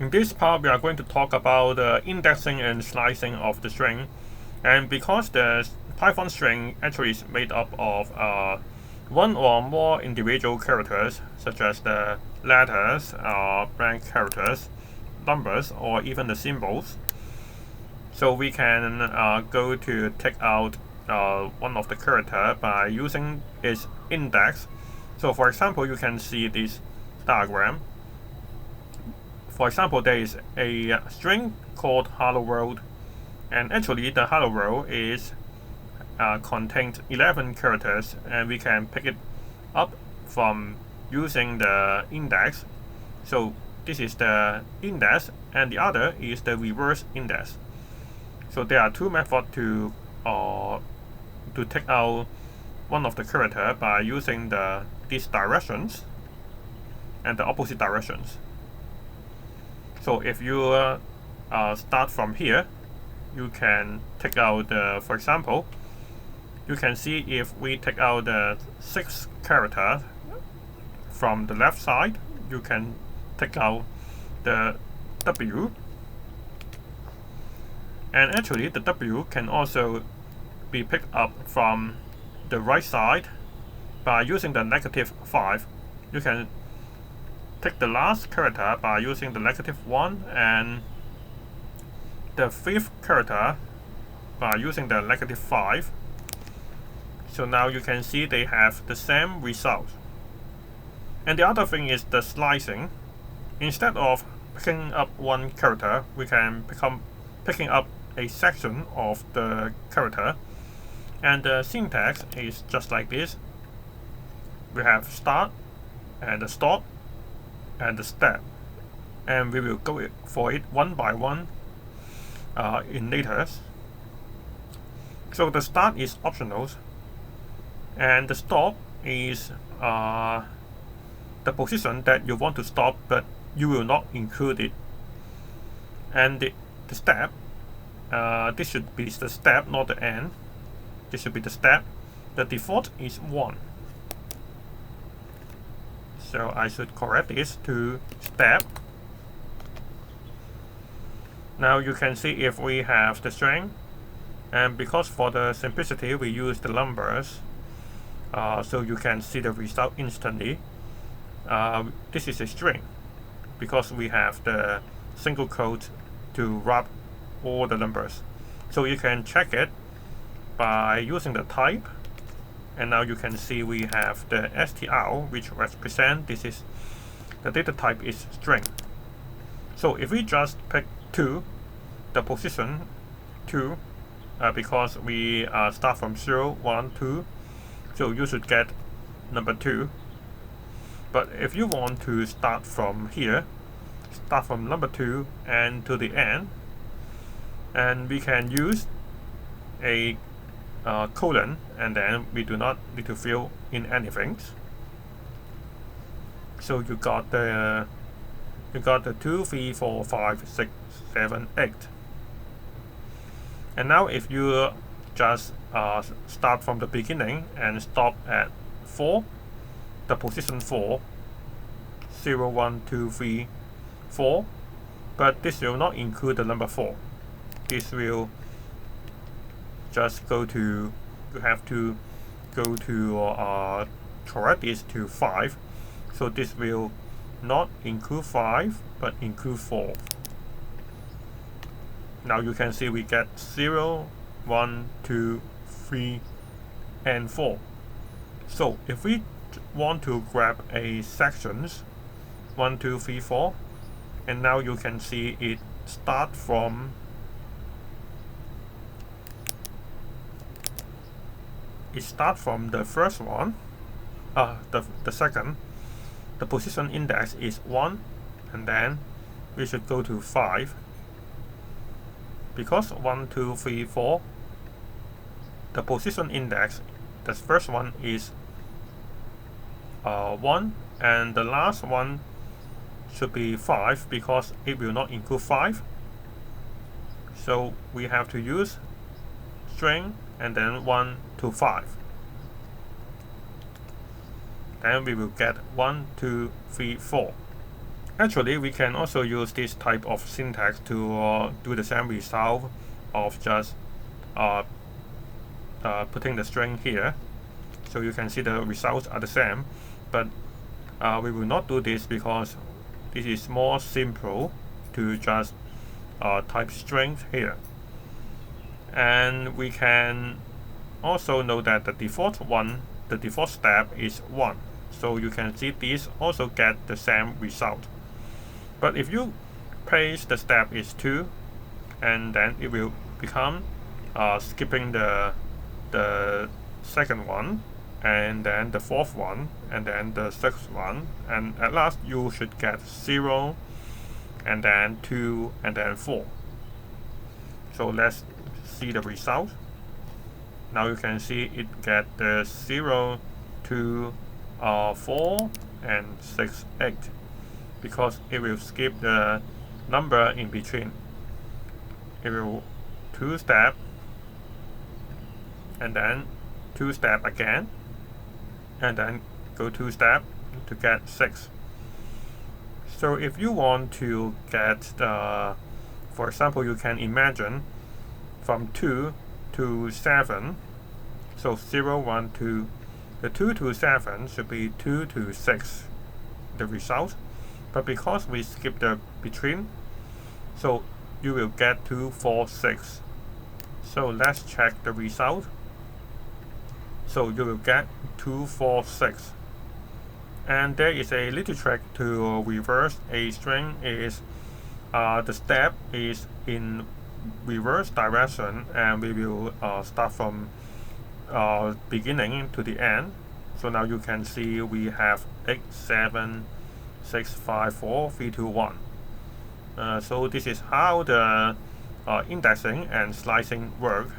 In this part, we are going to talk about indexing and slicing of the string. And because the Python string actually is made up of one or more individual characters, such as the letters, blank characters, numbers, or even the symbols. So we can go to take out one of the character by using its index. So for example, you can see this diagram. For example, there is a string called hello world, and actually the hello world is contains 11 characters, and we can pick it up from using the index. So this is the index, and the other is the reverse index. So there are two methods to take out one of the character by using these directions and the opposite directions. So if you start from here, you can take out for example, you can see if we take out the 6th character from the left side, you can take out the W. And actually the W can also be picked up from the right side by using the -5. You can take the last character by using the -1 and the 5th character by using the -5. So now you can see they have the same result. And the other thing is the slicing. Instead of picking up one character, we can picking up a section of the character. And the syntax is just like this. We have start and the stop and the step, and we will go for it one by one in later. So the start is optional, and the stop is the position that you want to stop, but you will not include it. And the step, this should be the step, not the end. This should be the step. The default is 1. So I should correct this to step. Now you can see if we have the string, and because for the simplicity we use the numbers, so you can see the result instantly. This is a string because we have the single quote to wrap all the numbers. So you can check it by using the type. And now you can see we have the str, which represent this is the data type is string. So if we just pick 2, the position 2, because we start from 0, 1, 2, so you should get number 2. But if you want to start from here, start from number 2 and to the end, and we can use a colon, and then we do not need to fill in anything. So you got the 2, 3, 4, 5, 6, 7, 8. And now if you just start from the beginning and stop at 4, the position 4, 0, 1, 2, 3, 4, but this will not include the number 4. This will just go to, you have to go to correct this to 5. So this will not include 5, but include 4. Now you can see we get 0, 1, 2, 3, and 4. So if we want to grab a sections 1, 2, 3, 4, and now you can see it start from the first one, the second. The position index is 1, and then we should go to 5. Because 1, 2, 3, 4, the position index, the first one is 1, and the last one should be 5 because it will not include 5. So we have to use string and then 1 to 5. Then we will get 1, 2, 3, 4. Actually, we can also use this type of syntax to do the same result of just putting the string here. So you can see the results are the same, but we will not do this because this is more simple to just type strings here. And we can also know that the default step is 1. So you can see these also get the same result. But if you paste the step is 2, and then it will become skipping the second one, and then the fourth one, and then the sixth one, and at last you should get 0, and then 2, and then 4. So let's see the result. Now you can see it get the 0, 2, 4, and 6, 8, because it will skip the number in between. It will 2 step, and then 2 step again, and then go 2 step to get 6. So if you want to get for example, you can imagine from 2 to 7, so 0, 1, 2, the 2 to 7 should be 2 to 6, the result. But because we skip the between, so you will get 2, 4, 6. So let's check the result. So you will get 2, 4, 6. And there is a little trick to reverse a string is the step is in reverse direction, and we will start from beginning to the end. So now you can see we have 8, 7, 6, 5, 4, 3, 2, 1. So this is how the indexing and slicing work